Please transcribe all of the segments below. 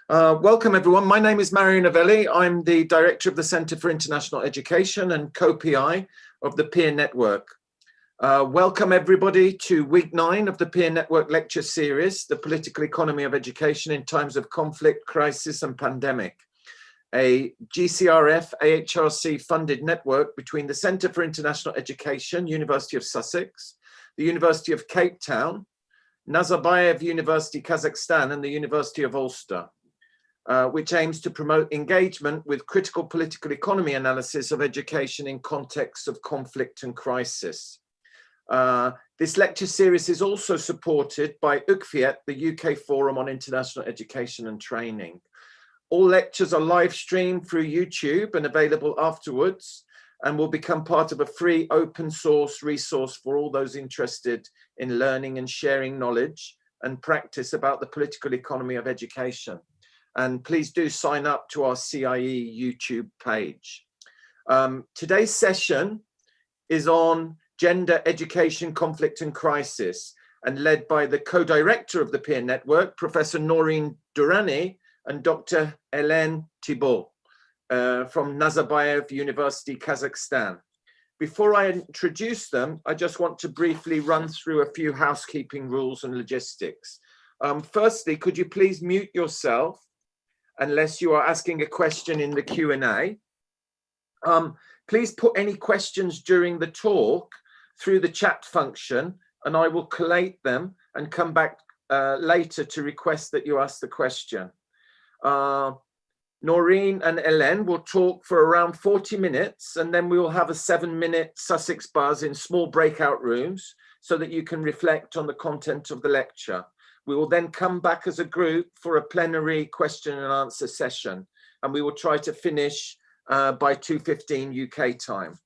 Welcome everyone. My name is Mario Novelli. I'm the Director of the Centre for International Education and co-PI of the Peer Network. Welcome everybody to week 9 of the Peer Network lecture series, The Political Economy of Education in Times of Conflict, Crisis and Pandemic, a GCRF AHRC funded network between the Centre for International Education, University of Sussex, the University of Cape Town, Nazarbayev University, Kazakhstan, and the University of Ulster, which aims to promote engagement with critical political economy analysis of education in contexts of conflict and crisis. This lecture series is also supported by UCFIET, the UK Forum on International Education and Training. All lectures are live streamed through YouTube and available afterwards, and will become part of a free open source resource for all those interested in learning and sharing knowledge and practice about the political economy of education. And please do sign up to our CIE YouTube page. Today's session is on gender, education, conflict and crisis, and led by the co-director of the Peer Network, Professor Noreen Durrani and Dr. Hélène Thibault. From Nazarbayev University, Kazakhstan. Before I introduce them, I just want to briefly run through a few housekeeping rules and logistics. Firstly, could you please mute yourself unless you are asking a question in the Q&A. Please put any questions during the talk through the chat function, and I will collate them and come back later to request that you ask the question. Noreen and Hélène will talk for around 40 minutes, and then we will have a 7-minute Sussex buzz in small breakout rooms so that you can reflect on the content of the lecture. We will then come back as a group for a plenary question and answer session, and we will try to finish by 2:15 UK time.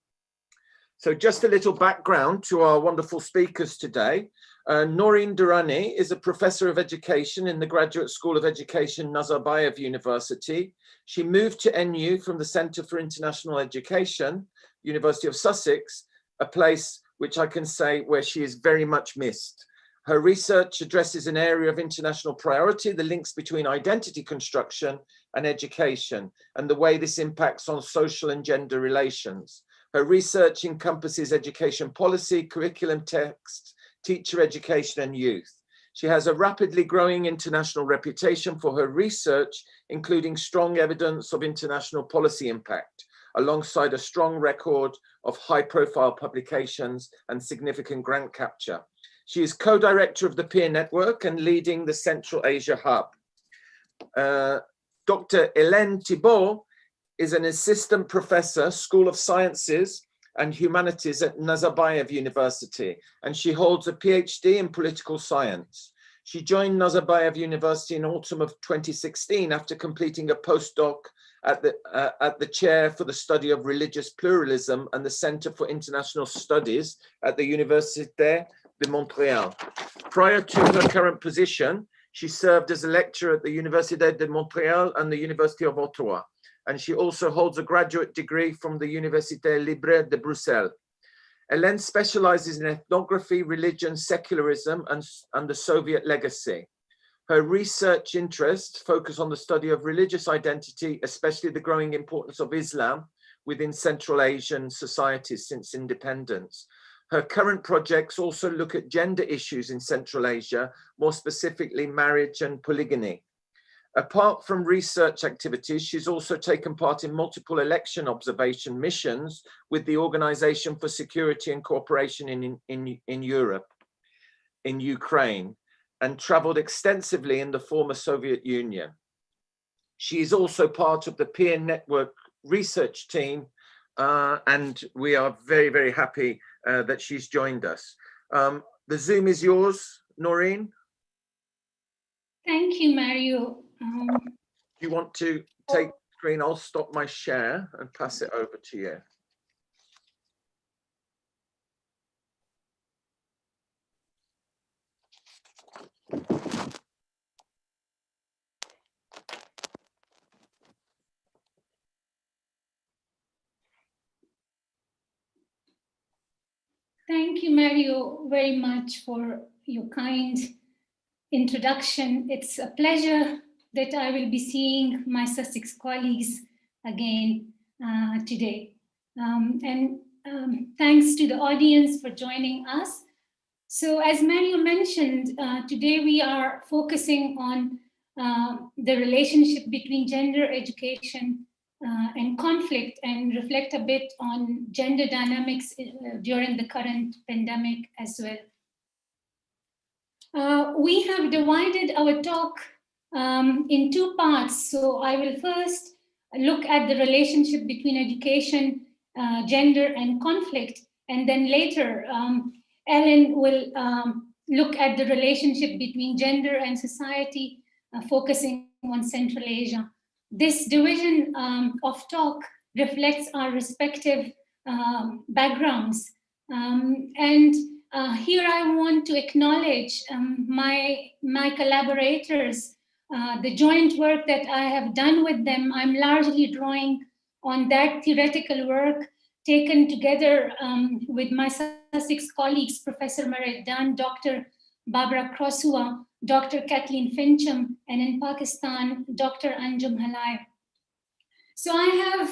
So just a little background to our wonderful speakers today. Noreen Durrani is a professor of education in the Graduate School of Education, Nazarbayev University. She moved to NU from the Centre for International Education, University of Sussex, a place which I can say where she is very much missed. Her research addresses an area of international priority, the links between identity construction and education, and the way this impacts on social and gender relations. Her research encompasses education policy, curriculum texts, teacher education and youth. She has a rapidly growing international reputation for her research, including strong evidence of international policy impact, alongside a strong record of high-profile publications and significant grant capture. She is co-director of the Peer Network and leading the Central Asia Hub. Dr. Hélène Thibault is an assistant professor, School of Sciences and Humanities at Nazarbayev University, and she holds a PhD in political science. She joined Nazarbayev University in autumn of 2016 after completing a postdoc at the chair for the study of religious pluralism and the Center for International Studies at the Université de Montréal. Prior to her current position, she served as a lecturer at the Université de Montréal and the University of Ottawa, and she also holds a graduate degree from the Université Libre de Bruxelles. Hélène specializes in ethnography, religion, secularism, and the Soviet legacy. Her research interests focus on the study of religious identity, especially the growing importance of Islam within Central Asian societies since independence. Her current projects also look at gender issues in Central Asia, more specifically marriage and polygyny. Apart from research activities, she's also taken part in multiple election observation missions with the Organization for Security and Cooperation in Europe, in Ukraine, and traveled extensively in the former Soviet Union. She is also part of the Peer Network research team, and we are very, very happy that she's joined us. The Zoom is yours, Noreen. Thank you, Mario. Do you want to take the screen? I'll stop my share and pass it over to you. Thank you, Mario, very much for your kind introduction. It's a pleasure that I will be seeing my Sussex colleagues again today. Thanks to the audience for joining us. So as Mario mentioned, today we are focusing on the relationship between gender, education, and conflict, and reflect a bit on gender dynamics during the current pandemic as well. We have divided our talk in two parts. So I will first look at the relationship between education, gender, and conflict. And then later, Ellen will look at the relationship between gender and society, focusing on Central Asia. This division of talk reflects our respective backgrounds. Here I want to acknowledge my collaborators, the joint work that I have done with them. I'm largely drawing on that theoretical work taken together with my Sussex colleagues, Professor Marit Dunn, Dr. Barbara Krosua, Dr. Kathleen Fincham, and in Pakistan, Dr. Anjum Halai. So I have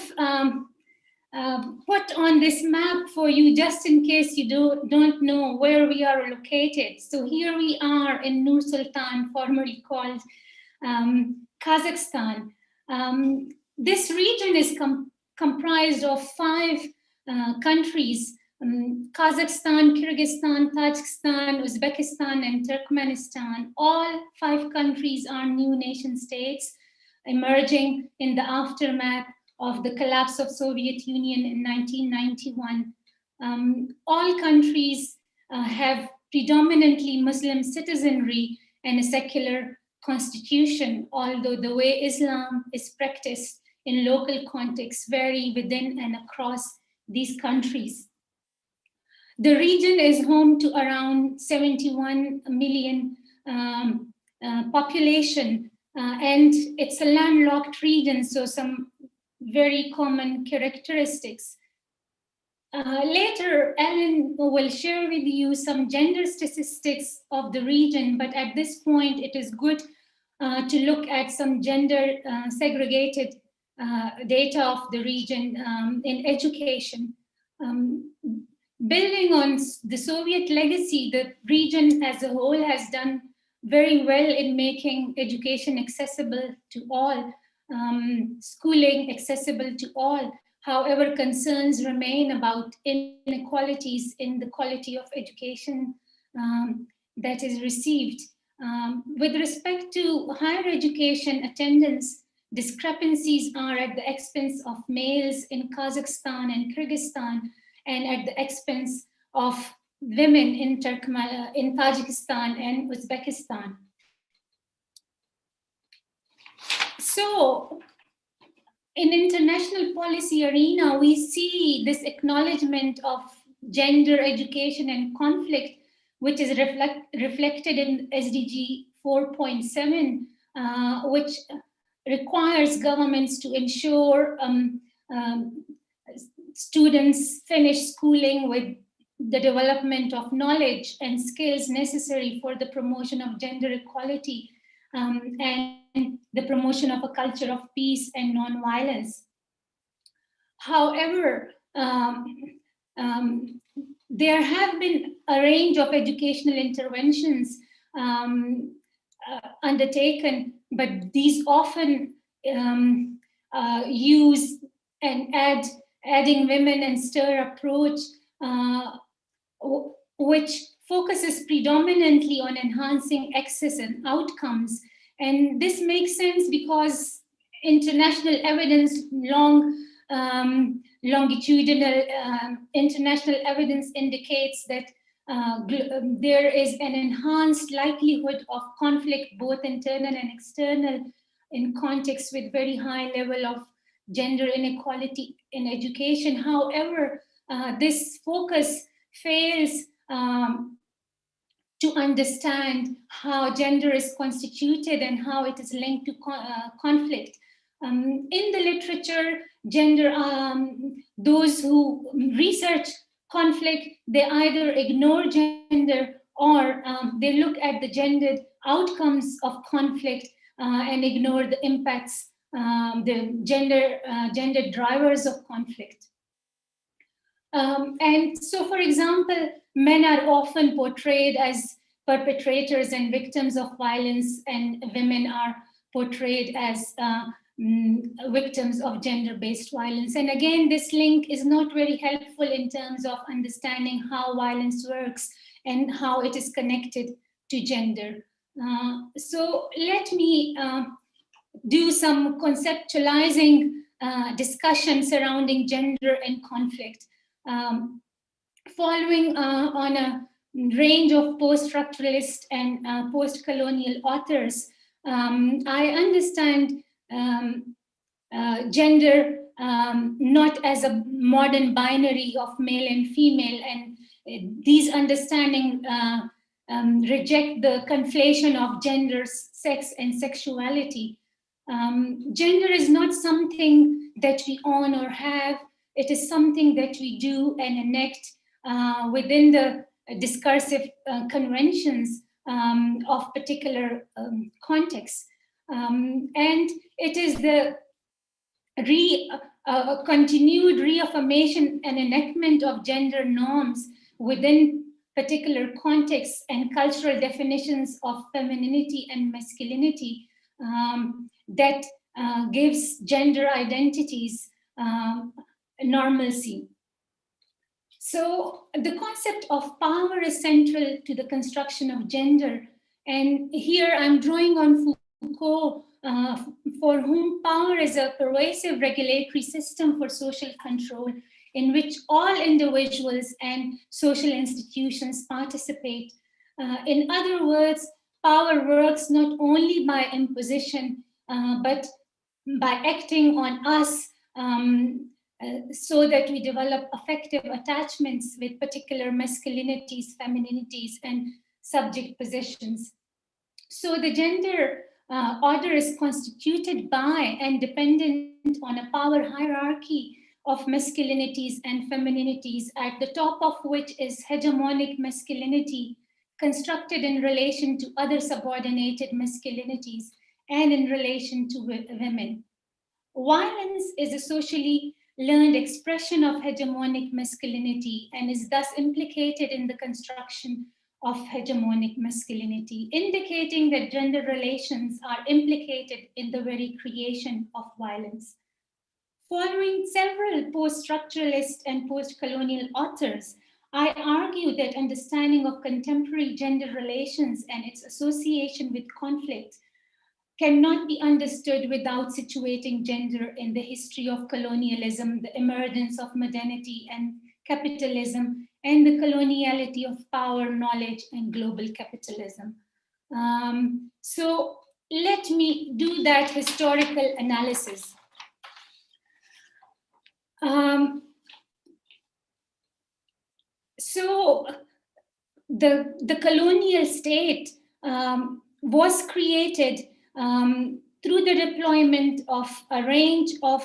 put on this map for you just in case you don't know where we are located. So here we are in Nur Sultan, formerly called Kazakhstan. This region is comprised of 5 countries: Kazakhstan, Kyrgyzstan, Tajikistan, Uzbekistan, and Turkmenistan. All 5 countries are new nation states emerging in the aftermath of the collapse of Soviet Union in 1991. All countries have predominantly Muslim citizenry and a secular constitution, although the way Islam is practiced in local contexts vary within and across these countries. The region is home to around 71 million population, and it's a landlocked region, so some very common characteristics. Later, Ellen will share with you some gender statistics of the region, but at this point, it is good to look at some gender segregated data of the region in education. Building on the Soviet legacy, the region as a whole has done very well in making education accessible to all, schooling accessible to all. However, concerns remain about inequalities in the quality of education that is received. With respect to higher education attendance, discrepancies are at the expense of males in Kazakhstan and Kyrgyzstan, and at the expense of women in Tajikistan and Uzbekistan. So, in international policy arena, we see this acknowledgement of gender, education, and conflict, which is reflected in SDG 4.7, which requires governments to ensure students finish schooling with the development of knowledge and skills necessary for the promotion of gender equality and the promotion of a culture of peace and non-violence. However, there have been a range of educational interventions undertaken, but these often use and adding women and stir approach, which focuses predominantly on enhancing access and outcomes. And this makes sense because international evidence, longitudinal international evidence indicates that there is an enhanced likelihood of conflict, both internal and external, in contexts with very high level of gender inequality in education. However, this focus fails to understand how gender is constituted and how it is linked to conflict. In the literature, gender, those who research conflict, they either ignore gender or they look at the gendered outcomes of conflict, and ignore the impacts, the gender drivers of conflict. And so, for example, men are often portrayed as perpetrators and victims of violence, and women are portrayed as victims of gender-based violence. And again, this link is not very helpful in terms of understanding how violence works and how it is connected to gender. So let me do some conceptualizing discussion surrounding gender and conflict. Following on a range of post-structuralist and post-colonial authors, I understand gender not as a modern binary of male and female, and these understandings reject the conflation of gender, sex, and sexuality. Gender is not something that we own or have. It is something that we do and enact within the discursive conventions of particular contexts. And it is the continued reaffirmation and enactment of gender norms within particular contexts and cultural definitions of femininity and masculinity that gives gender identities normalcy. So the concept of power is central to the construction of gender. And here I'm drawing on Foucault, for whom power is a pervasive regulatory system for social control in which all individuals and social institutions participate. In other words, power works not only by imposition, but by acting on us so that we develop affective attachments with particular masculinities, femininities, and subject positions. So the gender order is constituted by and dependent on a power hierarchy of masculinities and femininities, at the top of which is hegemonic masculinity, constructed in relation to other subordinated masculinities and in relation to women. Violence is a socially learned expression of hegemonic masculinity and is thus implicated in the construction of hegemonic masculinity, indicating that gender relations are implicated in the very creation of violence. Following several post-structuralist and post-colonial authors, I argue that understanding of contemporary gender relations and its association with conflict cannot be understood without situating gender in the history of colonialism, the emergence of modernity and capitalism, and the coloniality of power, knowledge, and global capitalism. So let me do that historical analysis. So the colonial state was created through the deployment of a range of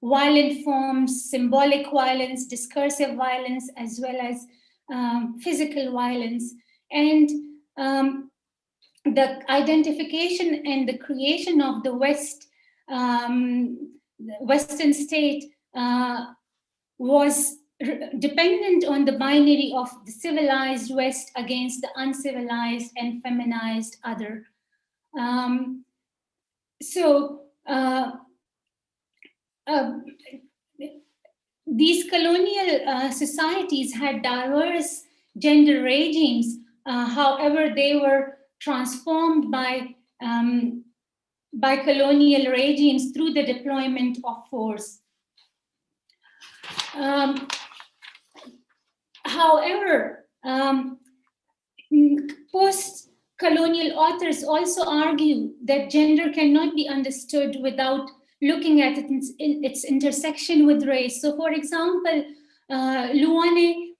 violent forms, symbolic violence, discursive violence, as well as physical violence. And the identification and the creation of the Western state was dependent on the binary of the civilized West against the uncivilized and feminized other. These colonial societies had diverse gender regimes. However, they were transformed by colonial regimes through the deployment of force. However, post-colonial authors also argue that gender cannot be understood without looking at its intersection with race. So, for example, Luane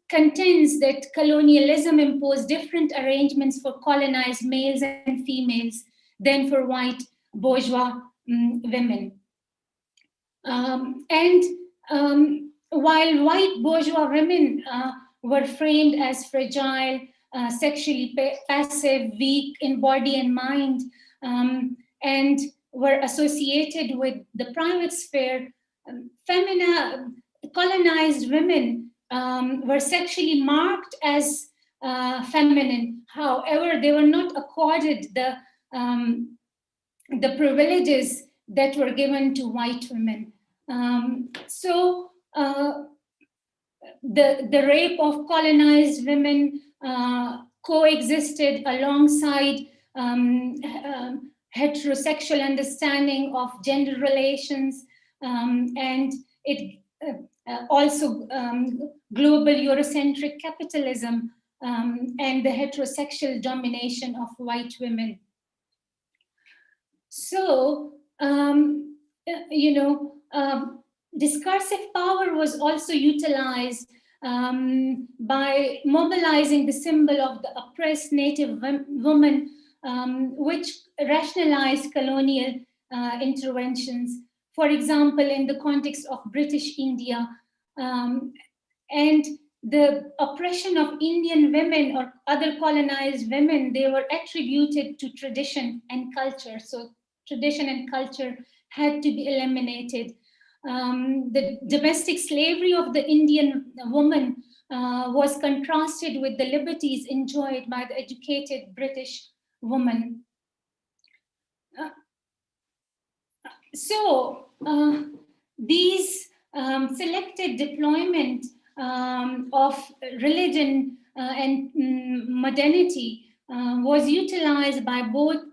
contends that colonialism imposed different arrangements for colonized males and females than for white bourgeois women. While white bourgeois women were framed as fragile, sexually passive, weak in body and mind, and were associated with the private sphere. Colonized women were sexually marked as feminine. However, they were not accorded the privileges that were given to white women. The rape of colonized women coexisted alongside heterosexual understanding of gender relations, and it also global Eurocentric capitalism and the heterosexual domination of white women. So, discursive power was also utilized by mobilizing the symbol of the oppressed native woman, which rationalized colonial interventions. For example, in the context of British India, and the oppression of Indian women or other colonized women, they were attributed to tradition and culture. So tradition and culture had to be eliminated. The domestic slavery of the Indian woman was contrasted with the liberties enjoyed by the educated British woman. These selected deployment of religion and modernity was utilized by both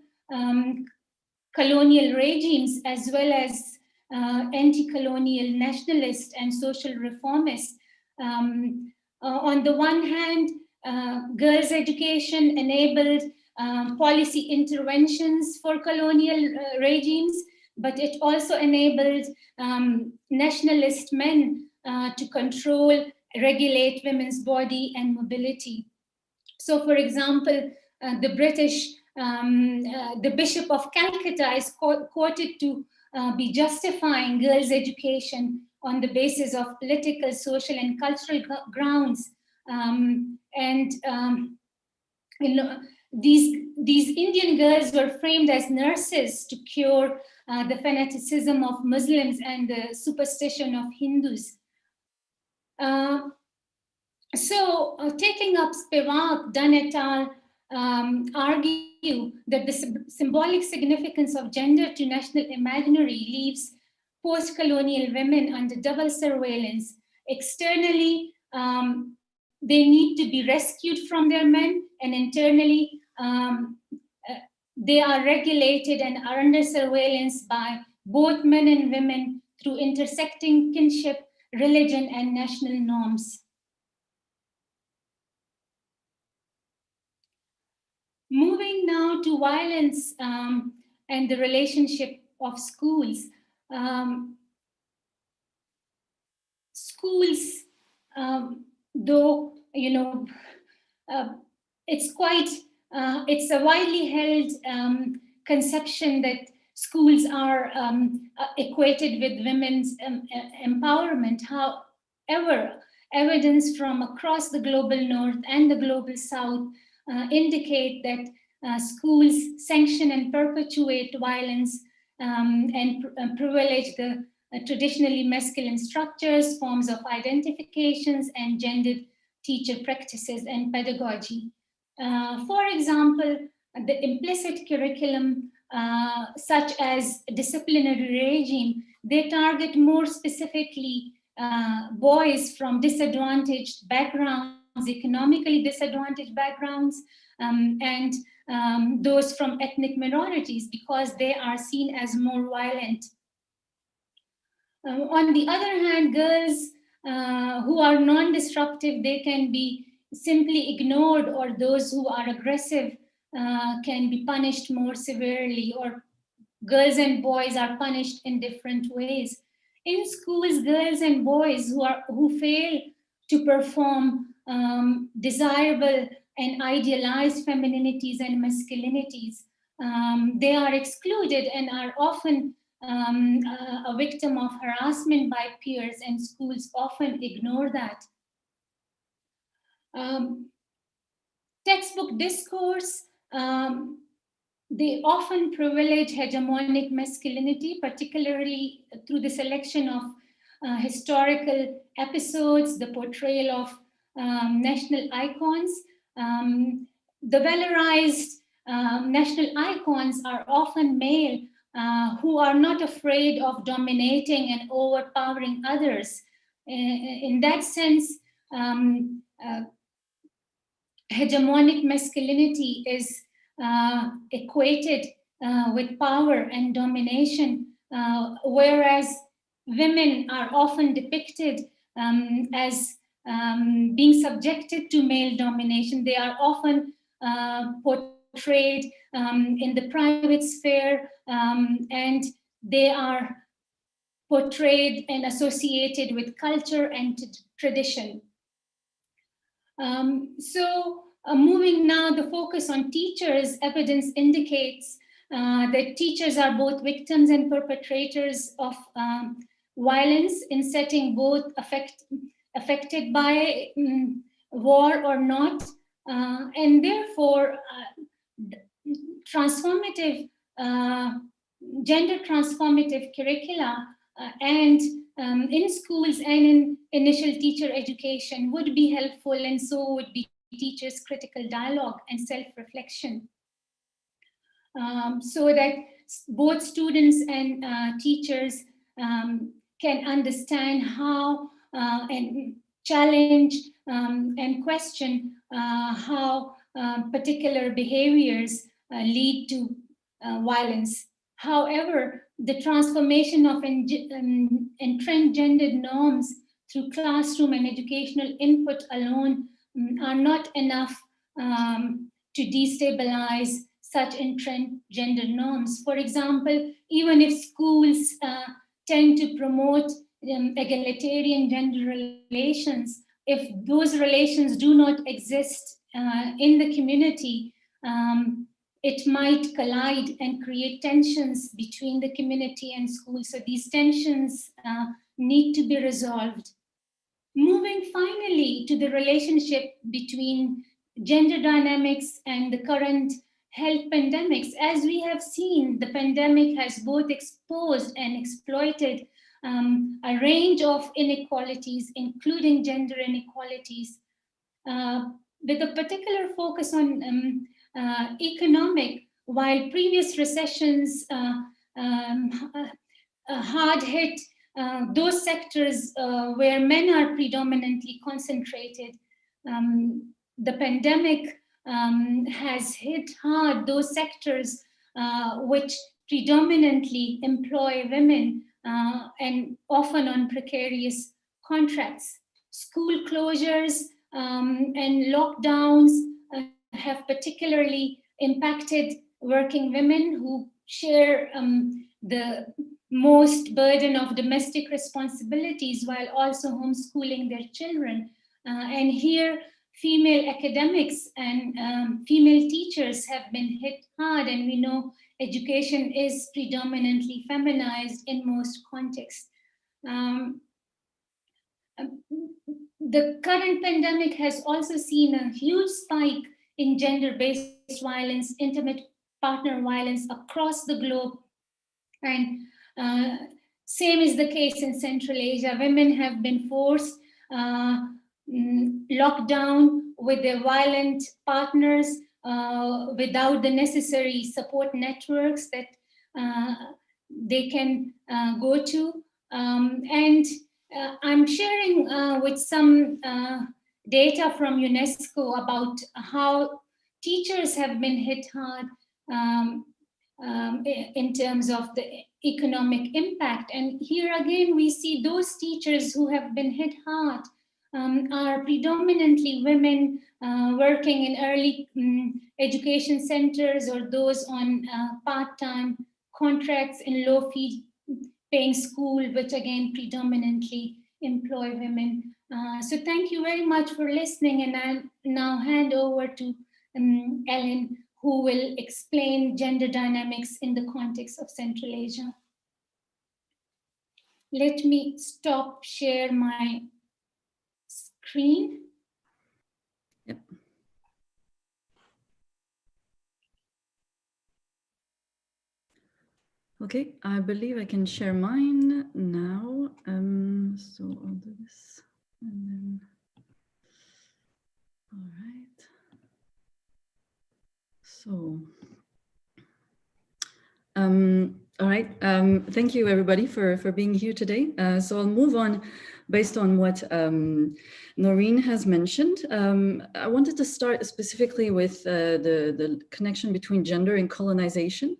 colonial regimes as well as anti-colonial nationalists and social reformists. On the one hand, girls' education enabled policy interventions for colonial regimes, but it also enabled nationalist men to control, regulate women's body and mobility. So, for example, the British, the Bishop of Calcutta is quoted to be justifying girls' education on the basis of political, social, and cultural grounds. These Indian girls were framed as nurses to cure the fanaticism of Muslims and the superstition of Hindus. Taking up Spivak, Dunn et al. Argue that the symbolic significance of gender to national imaginary leaves post-colonial women under double surveillance. Externally, they need to be rescued from their men, and internally, they are regulated and are under surveillance by both men and women through intersecting kinship, religion, and national norms. Moving now to violence and the relationship of schools. Schools, though, it's a widely held conception that schools are equated with women's empowerment. However, evidence from across the global north and the global south indicate that schools sanction and perpetuate violence and privilege the traditionally masculine structures, forms of identifications, and gendered teacher practices and pedagogy. For example, the implicit curriculum, such as disciplinary regime, they target more specifically boys from disadvantaged backgrounds, economically disadvantaged backgrounds, and those from ethnic minorities, because they are seen as more violent. On the other hand, girls who are non-disruptive, they can be simply ignored, or those who are aggressive can be punished more severely, or girls and boys are punished in different ways. In schools, girls and boys who fail to perform desirable and idealized femininities and masculinities, they are excluded and are often a victim of harassment by peers, and schools often ignore that. textbook discourse, they often privilege hegemonic masculinity, particularly through the selection of historical episodes, the portrayal of national icons. The valorized national icons are often male who are not afraid of dominating and overpowering others. In that sense, hegemonic masculinity is equated with power and domination, whereas women are often depicted as being subjected to male domination. They are often portrayed in the private sphere, and they are portrayed and associated with culture and tradition. Moving now, the focus on teachers, evidence indicates that teachers are both victims and perpetrators of violence in setting both affected by war or not, and therefore transformative, gender transformative curricula and in schools and in initial teacher education would be helpful, and so would be teachers' critical dialogue and self-reflection, so that both students and teachers can understand how and challenge and question how particular behaviors lead to violence. However, the transformation of entrenched gendered norms through classroom and educational input alone are not enough to destabilize such entrenched gender norms. For example, even if schools tend to promote egalitarian gender relations, if those relations do not exist in the community, it might collide and create tensions between the community and school. So these tensions need to be resolved. Moving finally to the relationship between gender dynamics and the current health pandemics. As we have seen, the pandemic has both exposed and exploited a range of inequalities, including gender inequalities, with a particular focus on economic. While previous recessions hard hit those sectors where men are predominantly concentrated, the pandemic has hit hard those sectors which predominantly employ women and often on precarious contracts. School closures and lockdowns have particularly impacted working women who share the most burden of domestic responsibilities while also homeschooling their children. And here, female academics and female teachers have been hit hard, and we know education is predominantly feminized in most contexts. The current pandemic has also seen a huge spike in gender-based violence, intimate partner violence across the globe. And same is the case in Central Asia. Women have been forced locked down with their violent partners without the necessary support networks that they can go to. And I'm sharing with some data from UNESCO about how teachers have been hit hard in terms of the economic impact. And here again, we see those teachers who have been hit hard are predominantly women working in early education centers or those on part-time contracts in low-fee paying school, which again predominantly employ women. So thank you very much for listening, and I'll now hand over to Ellen, who will explain gender dynamics in the context of Central Asia. Let me stop share my screen. Yep. Okay, I believe I can share mine now. So I'll do this and then, all right. So, all right. Thank you everybody for being here today. So I'll move on based on what Noreen has mentioned. I wanted to start specifically with the connection between gender and colonization.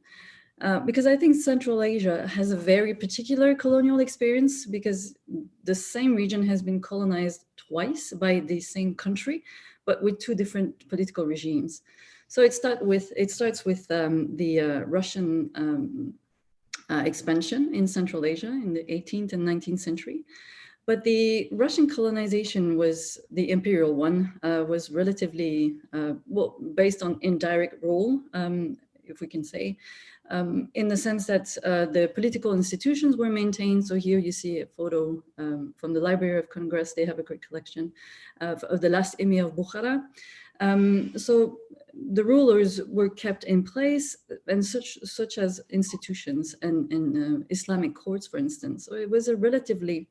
Because I think Central Asia has a very particular colonial experience because the same region has been colonized twice by the same country, but with two different political regimes. So it starts with the Russian expansion in Central Asia in the 18th and 19th century. But the Russian colonization was the imperial one, was relatively, well, based on indirect rule, if we can say, in the sense that the political institutions were maintained. So here you see a photo from the Library of Congress. They have a great collection of the last Emir of Bukhara. So the rulers were kept in place, and such as institutions and Islamic courts, for instance. So it was a relatively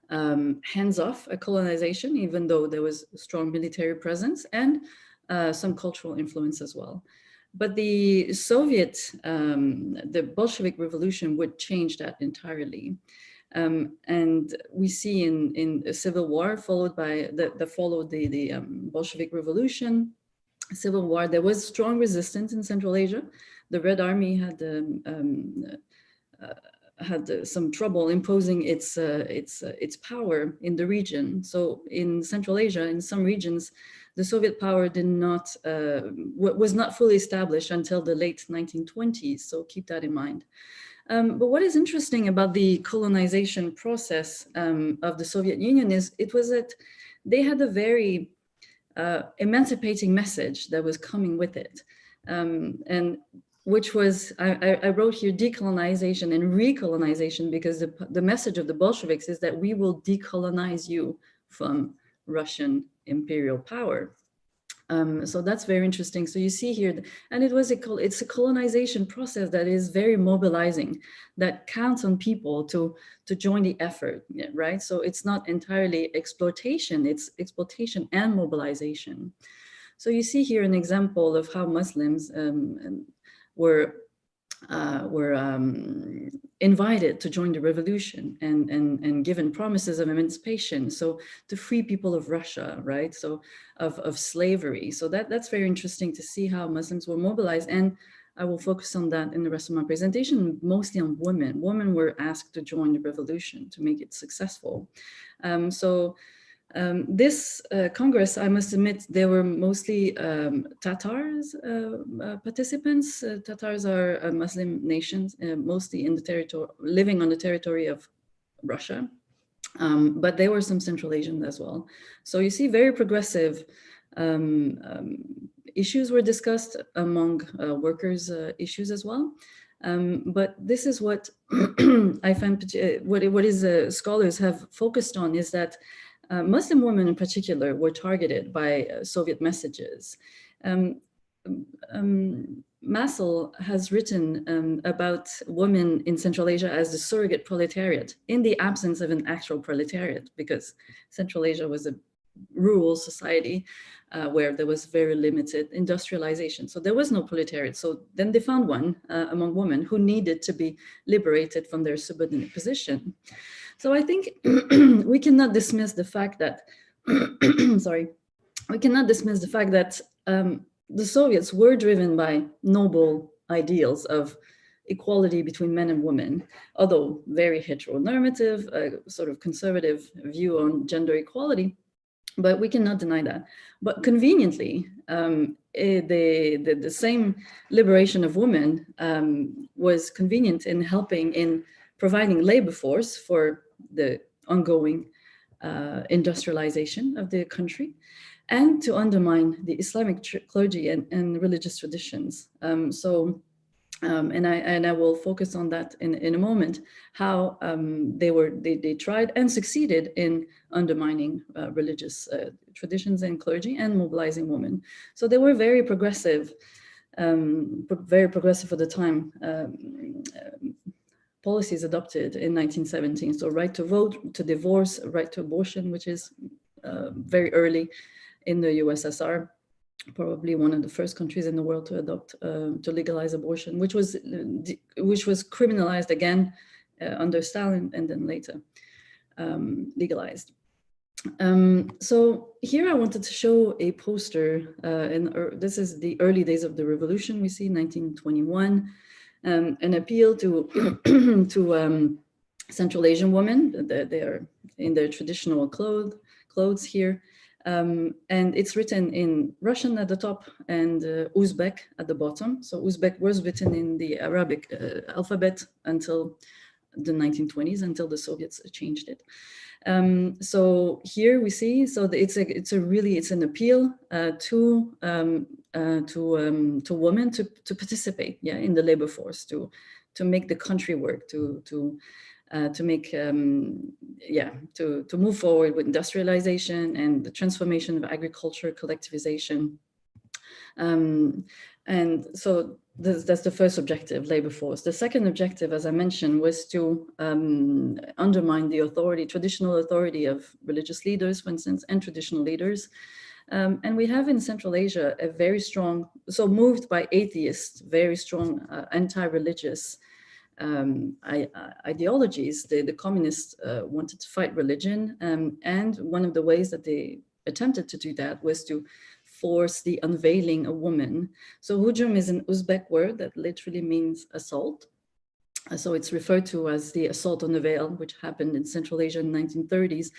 hands-off colonization, even though there was a strong military presence and some cultural influence as well. But the Bolshevik Revolution would change that entirely. And we see in a civil war followed by the Bolshevik Revolution, civil war, there was strong resistance in Central Asia. The Red Army had some trouble imposing its power in the region. So in Central Asia, in some regions, the Soviet power was not fully established until the late 1920s. So keep that in mind. But what is interesting about the colonization process of the Soviet Union is it was that they had a very emancipating message that was coming with it. And which was, I wrote here decolonization and recolonization, because the message of the Bolsheviks is that we will decolonize you from Russian imperial power. So that's very interesting. So you see here, and it's a colonization process that is very mobilizing, that counts on people to join the effort, right? So it's not entirely exploitation, it's exploitation and mobilization. So you see here an example of how Muslims were invited to join the revolution and given promises of emancipation, so to free people of Russia, right? So of slavery. So that's very interesting to see how Muslims were mobilized, and I will focus on that in the rest of my presentation, mostly on women. Women were asked to join the revolution to make it successful. This Congress, I must admit, there were mostly Tatars participants. Tatars are a Muslim nation, mostly in the territory, living on the territory of Russia, but there were some Central Asians as well. So you see very progressive issues were discussed among workers' issues as well. But this is what I find, scholars have focused on, is that Muslim women in particular were targeted by Soviet messages. Massel has written about women in Central Asia as the surrogate proletariat in the absence of an actual proletariat, because Central Asia was a rural society where there was very limited industrialization. So there was no proletariat. So then they found one among women who needed to be liberated from their subordinate position. So I think we cannot dismiss the fact that, the Soviets were driven by noble ideals of equality between men and women, although very heteronormative, sort of conservative view on gender equality, but we cannot deny that. But conveniently, the same liberation of women was convenient in helping in providing labor force for the ongoing industrialization of the country, and to undermine the Islamic clergy and religious traditions. And I will focus on that in a moment, how they tried and succeeded in undermining religious traditions and clergy and mobilizing women. So they were very progressive very progressive for the time, policies adopted in 1917. So right to vote, to divorce, right to abortion, which is very early in the USSR, probably one of the first countries in the world to adopt, to legalize abortion, which was criminalized again under Stalin and then later legalized. So here I wanted to show a poster, and this is the early days of the revolution. We see 1921, an appeal to to Central Asian women. They are in their traditional clothes here, and it's written in Russian at the top and Uzbek at the bottom. So Uzbek was written in the Arabic alphabet until the 1920s, until the Soviets changed it. So here we see, so it's an appeal to women to participate, in the labor force, to make the country work, to move forward with industrialization and the transformation of agriculture, collectivization. And so that's the first objective, labor force. The second objective, as I mentioned, was to undermine the authority, traditional authority of religious leaders, for instance, and traditional leaders. And we have in Central Asia a very strong, so moved by atheists, very strong anti-religious ideologies. The communists wanted to fight religion, and one of the ways that they attempted to do that was to force the unveiling a woman. So hujum is an Uzbek word that literally means assault. So it's referred to as the assault on the veil, which happened in Central Asia in the 1930s,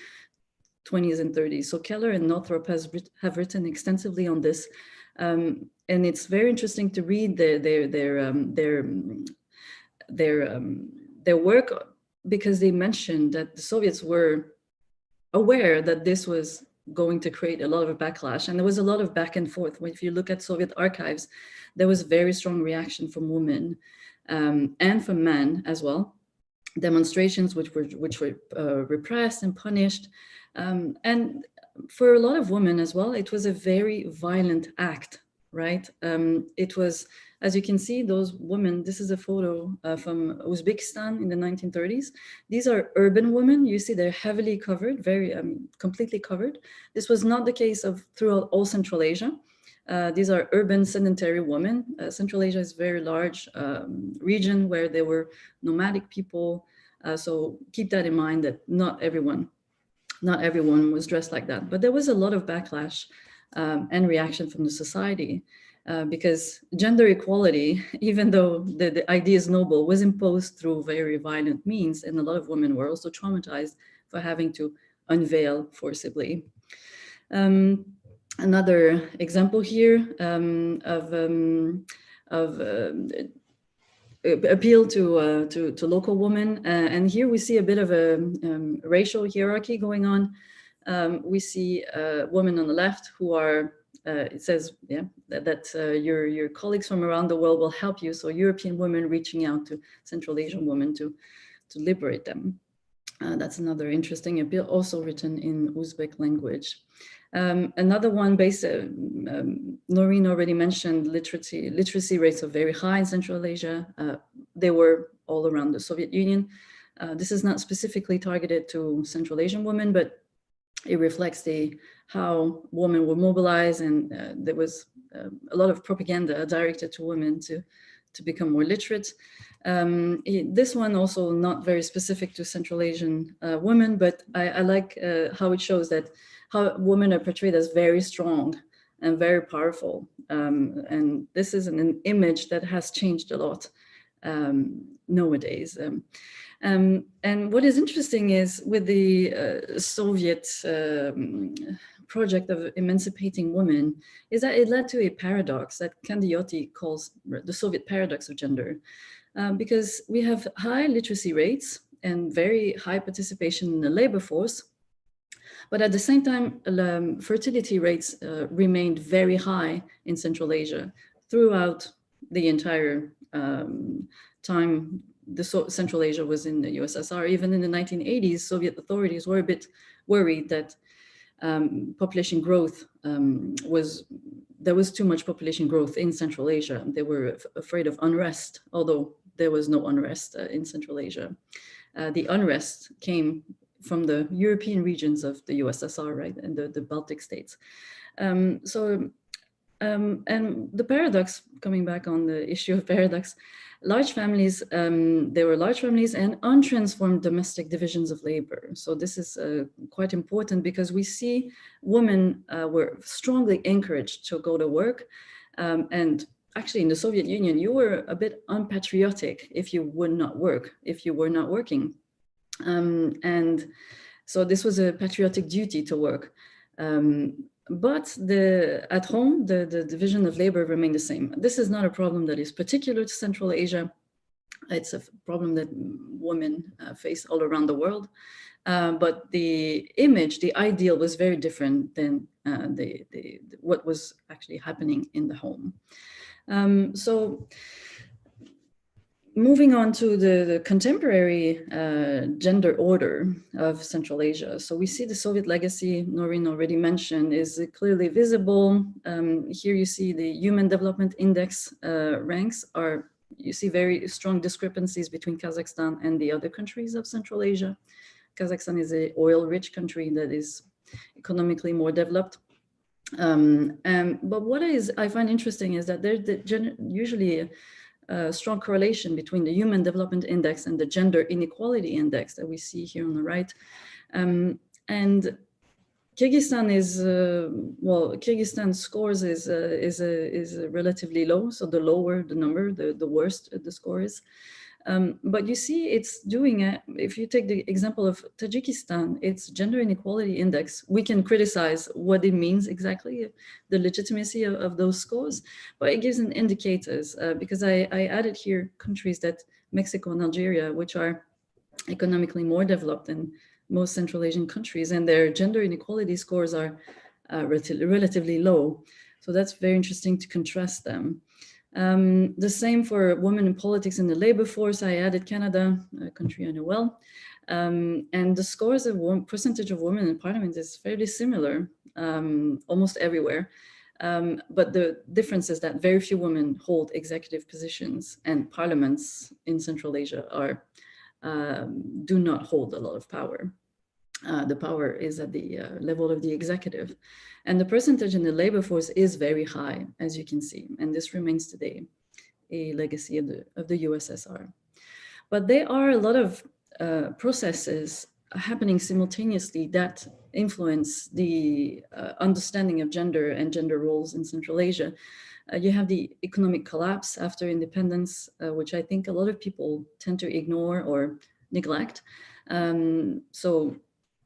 20s and 30s. So Keller and Northrop have written extensively on this. And it's very interesting to read their work, because they mentioned that the Soviets were aware that this was going to create a lot of a backlash. And there was a lot of back and forth. If you look at Soviet archives, there was very strong reaction from women and from men as well. Demonstrations which were repressed and punished. And for a lot of women as well, it was a very violent act, right? It was, as you can see, those women, this is a photo from Uzbekistan in the 1930s. These are urban women. You see they're heavily covered, completely covered. This was not the case throughout all Central Asia. These are urban sedentary women. Central Asia is a very large region where there were nomadic people. So keep that in mind, that not everyone was dressed like that. But there was a lot of backlash and reaction from the society. Because gender equality, even though the idea is noble, was imposed through very violent means, and a lot of women were also traumatized for having to unveil forcibly. Another example here of appeal to local women, and here we see a bit of a racial hierarchy going on. We see women on the left who are. It says, that your colleagues from around the world will help you. So European women reaching out to Central Asian women to liberate them. That's another interesting appeal, also written in Uzbek language. Another one based, Noreen already mentioned, literacy rates are very high in Central Asia. They were all around the Soviet Union. This is not specifically targeted to Central Asian women, but it reflects how women were mobilized, and there was a lot of propaganda directed to women to become more literate. This one also not very specific to Central Asian women, but I like how it shows that how women are portrayed as very strong and very powerful. And this is an image that has changed a lot nowadays. And what is interesting is with the Soviet project of emancipating women is that it led to a paradox that Candioti calls the Soviet paradox of gender, because we have high literacy rates and very high participation in the labor force, but at the same time, fertility rates remained very high in Central Asia throughout the entire time Central Asia was in the USSR. Even in the 1980s, Soviet authorities were a bit worried that population growth there was too much population growth in Central Asia. They were afraid of unrest, although there was no unrest in Central Asia. The unrest came from the European regions of the USSR, right, and the Baltic states. And the paradox, coming back on the issue of paradox, large families, there were large families and untransformed domestic divisions of labor. So this is quite important because we see women were strongly encouraged to go to work. And actually in the Soviet Union, you were a bit unpatriotic if you would not work, if you were not working. And so this was a patriotic duty to work. But at home, the division of labor remained the same. This is not a problem that is particular to Central Asia. It's a problem that women face all around the world. But the image, the ideal was very different than what was actually happening in the home. So moving on to the contemporary gender order of Central Asia. So we see the Soviet legacy, Noreen already mentioned, is clearly visible. Here you see the Human Development Index ranks you see very strong discrepancies between Kazakhstan and the other countries of Central Asia. Kazakhstan is an oil-rich country that is economically more developed. But what I find interesting is that there's usually a strong correlation between the Human Development Index and the Gender Inequality Index that we see here on the right. And Kyrgyzstan Kyrgyzstan's scores is relatively low. So the lower the number, the worse the score is. But you see it's doing it, if you take the example of Tajikistan, its gender inequality index, we can criticize what it means exactly, the legitimacy of those scores, but it gives an indicators because I added here countries that Mexico and Algeria, which are economically more developed than most Central Asian countries, and their gender inequality scores are relatively low. So that's very interesting to contrast them. The same for women in politics and the labor force. I added Canada, a country I know well. And the scores of percentage of women in parliament is fairly similar almost everywhere. But the difference is that very few women hold executive positions, and parliaments in Central Asia do not hold a lot of power. The power is at the level of the executive. And the percentage in the labor force is very high, as you can see. And this remains today a legacy of the USSR. But there are a lot of processes happening simultaneously that influence the understanding of gender and gender roles in Central Asia. You have the economic collapse after independence, which I think a lot of people tend to ignore or neglect. So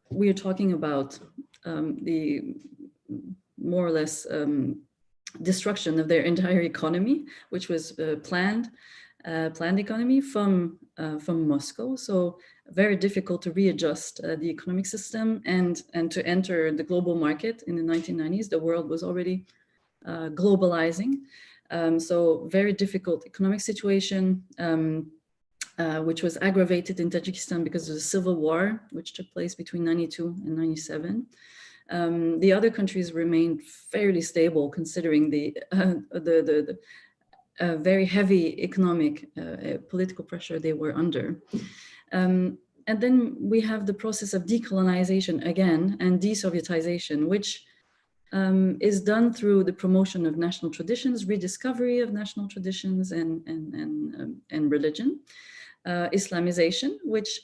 we're talking about the more or less destruction of their entire economy, which was planned economy from Moscow. So very difficult to readjust the economic system and to enter the global market in the 1990s. The world was already globalizing. So very difficult economic situation, which was aggravated in Tajikistan because of the civil war, which took place between 92 and 97. The other countries remained fairly stable considering the very heavy economic political pressure they were under. And then we have the process of decolonization again and desovietization, which is done through the promotion of national traditions, rediscovery of national traditions and religion, Islamization, which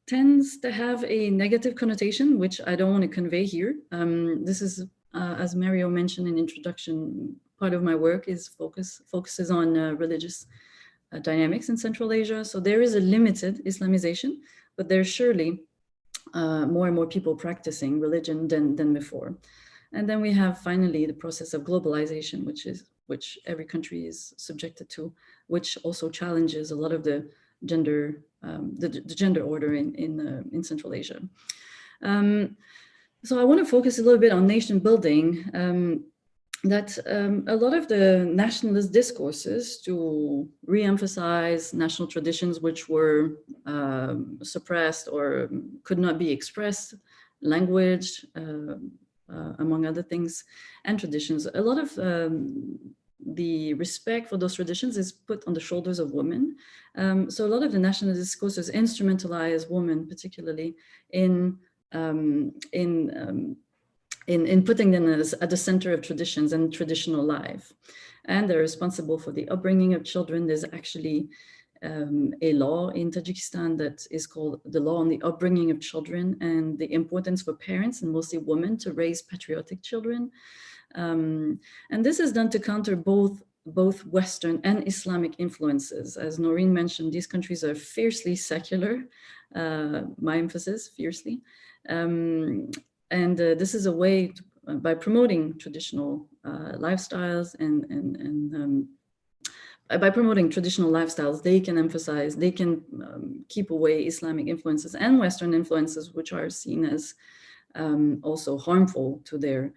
tends to have a negative connotation, which I don't want to convey here. This is, as Mario mentioned in introduction, part of my work is focuses on religious dynamics in Central Asia. So there is a limited Islamization, but there's surely more and more people practicing religion than before. And then we have finally the process of globalization, which every country is subjected to, which also challenges a lot of the gender gender order in Central Asia. So I want to focus a little bit on nation building. That a lot of the nationalist discourses to re-emphasize national traditions which were suppressed or could not be expressed, language, among other things, and traditions. A lot of the respect for those traditions is put on the shoulders of women. So a lot of the national discourses instrumentalize women, particularly in putting them at the center of traditions and traditional life. And they're responsible for the upbringing of children. There's actually a law in Tajikistan that is called the Law on the Upbringing of Children, and the importance for parents, and mostly women, to raise patriotic children. And this is done to counter both Western and Islamic influences. As Noreen mentioned, these countries are fiercely secular, my emphasis, fiercely. And this is a way to, by promoting traditional lifestyles and by promoting traditional lifestyles, they can emphasize, they can keep away Islamic influences and Western influences, which are seen as also harmful to their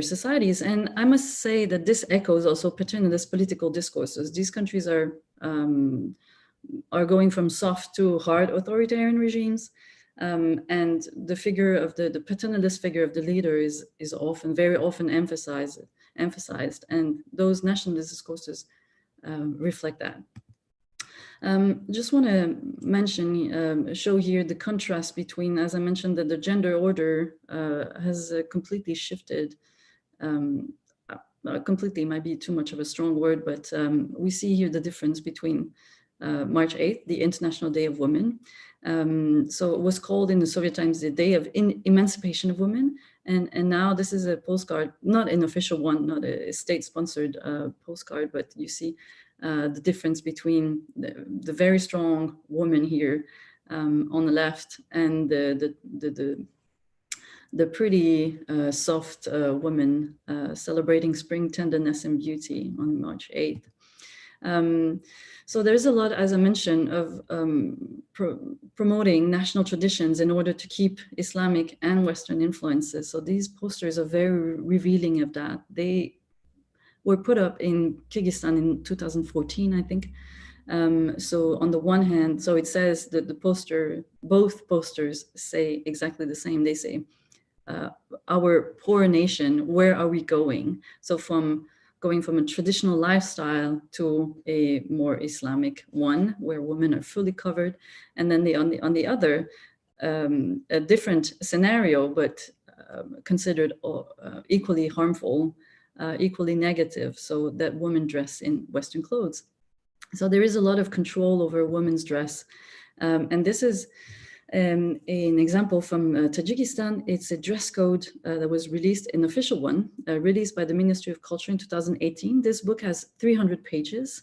societies. And I must say that this echoes also paternalist political discourses. These countries are going from soft to hard authoritarian regimes. And the figure of the paternalist figure of the leader is often, very often emphasized, and those nationalist discourses reflect that. Just want to mention, show here the contrast between, as I mentioned, that the gender order has completely shifted. Completely might be too much of a strong word, but we see here the difference between March 8th, the International Day of Women. So it was called in the Soviet times the Day of Emancipation of Women. And now this is a postcard, not an official one, not a state-sponsored postcard, but you see the difference between the very strong woman here on the left and the pretty soft woman celebrating spring tenderness and beauty on March 8th. So there's a lot, as I mentioned, of promoting national traditions in order to keep Islamic and Western influences. So these posters are very revealing of that. They were put up in Kyrgyzstan in 2014, I think. So on the one hand, so it says that both posters say exactly the same. They say, our poor nation, where are we going? So going from a traditional lifestyle to a more Islamic one, where women are fully covered, and then on the other, a different scenario, but considered equally harmful, equally negative, so that women dress in Western clothes. So there is a lot of control over women's dress, and this is an example from Tajikistan. It's a dress code that was released, an official one, released by the Ministry of Culture in 2018. This book has 300 pages.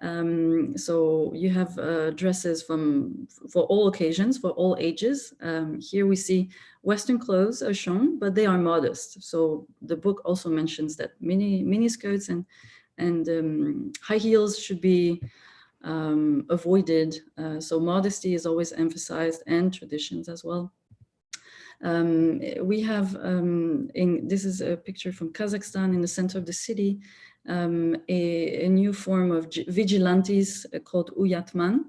So you have dresses for all occasions, for all ages. Here we see Western clothes are shown, but they are modest. So the book also mentions that mini skirts and high heels should be avoided. So modesty is always emphasized, and traditions as well. We have, this is a picture from Kazakhstan in the center of the city, a new form of vigilantes called Uyatman.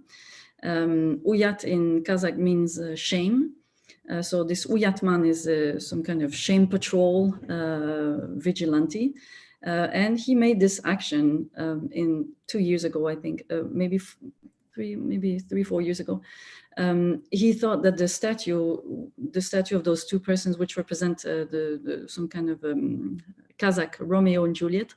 Uyat in Kazakh means shame. So this Uyatman is some kind of shame patrol vigilante. And he made this action in 2 years ago, I think, maybe 3-4 years ago. He thought that the statue of those two persons, which represent some kind of Kazakh Romeo and Juliet,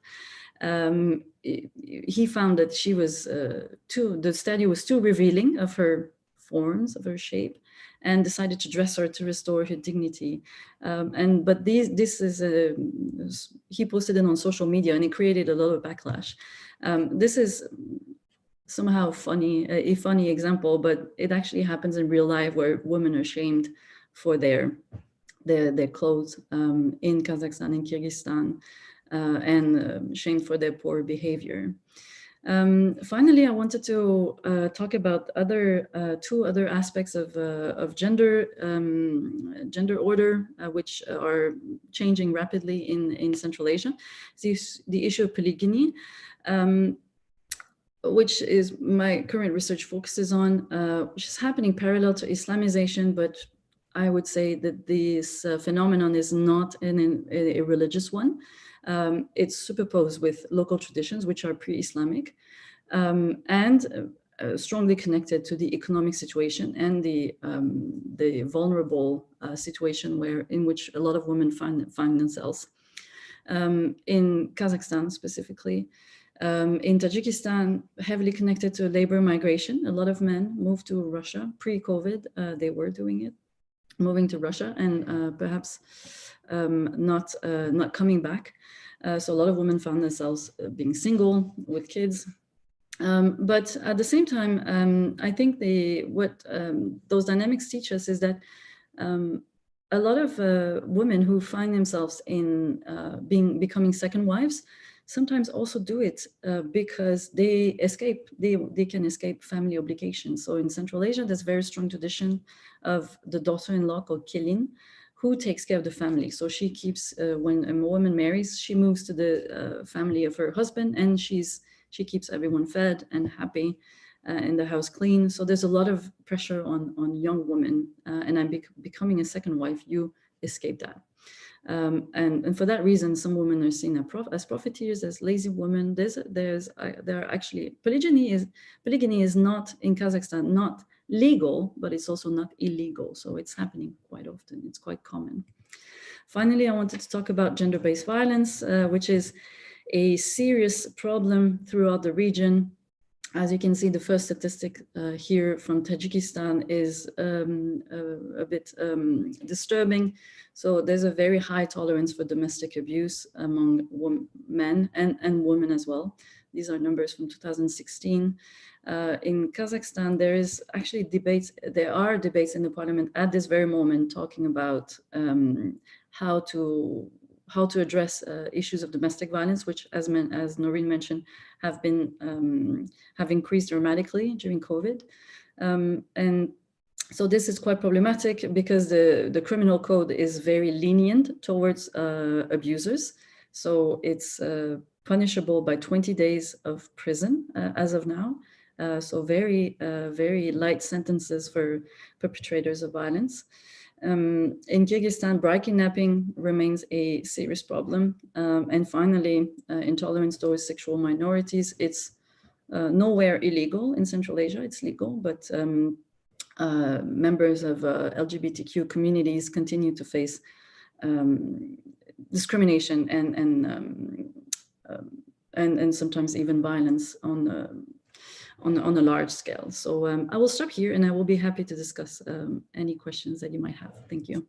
he found that she was the statue was too revealing of her forms, of her shape, and decided to dress her to restore her dignity. But this is he posted it on social media, and it created a lot of backlash. This is somehow a funny example, but it actually happens in real life, where women are shamed for their clothes in Kazakhstan and Kyrgyzstan, and shamed for their poor behavior. Finally, I wanted to talk about two other aspects of gender order, which are changing rapidly in Central Asia. The issue of polygyny, which is my current research focuses on, which is happening parallel to Islamization, but I would say that this phenomenon is not a religious one. It's superposed with local traditions, which are pre-Islamic, and strongly connected to the economic situation and the vulnerable situation in which a lot of women find themselves. In Kazakhstan specifically, in Tajikistan, heavily connected to labor migration. A lot of men moved to Russia pre-COVID. They were doing it, moving to Russia, and perhaps not coming back. So a lot of women found themselves being single with kids. But at the same time, I think what those dynamics teach us is that a lot of women who find themselves in becoming second wives sometimes also do it because they can escape family obligations. So in Central Asia, there's a very strong tradition of the daughter-in-law called Kelin, who takes care of the family. So she keeps, when a woman marries, she moves to the family of her husband, and she keeps everyone fed and happy, and the house clean. So there's a lot of pressure on young women, and I'm becoming a second wife, you escape that. And for that reason, some women are seen as profiteers, as lazy women. There are actually, polygyny is not in Kazakhstan, not legal, but it's also not illegal. So it's happening quite often. It's quite common. Finally, I wanted to talk about gender-based violence, which is a serious problem throughout the region. As you can see, the first statistic here from Tajikistan is a bit disturbing. So there's a very high tolerance for domestic abuse among men and women as well. These are numbers from 2016. In Kazakhstan, there are debates in the parliament at this very moment talking about how to address issues of domestic violence, which, as Noreen mentioned, have increased dramatically during COVID. And so this is quite problematic because the criminal code is very lenient towards abusers. So it's punishable by 20 days of prison as of now. So very light sentences for perpetrators of violence. In Kyrgyzstan, bride kidnapping remains a serious problem. And finally, intolerance towards sexual minorities. It's nowhere illegal in Central Asia, it's legal, but members of LGBTQ communities continue to face discrimination and sometimes even violence on a large scale. So I will stop here, and I will be happy to discuss any questions that you might have. Thank you.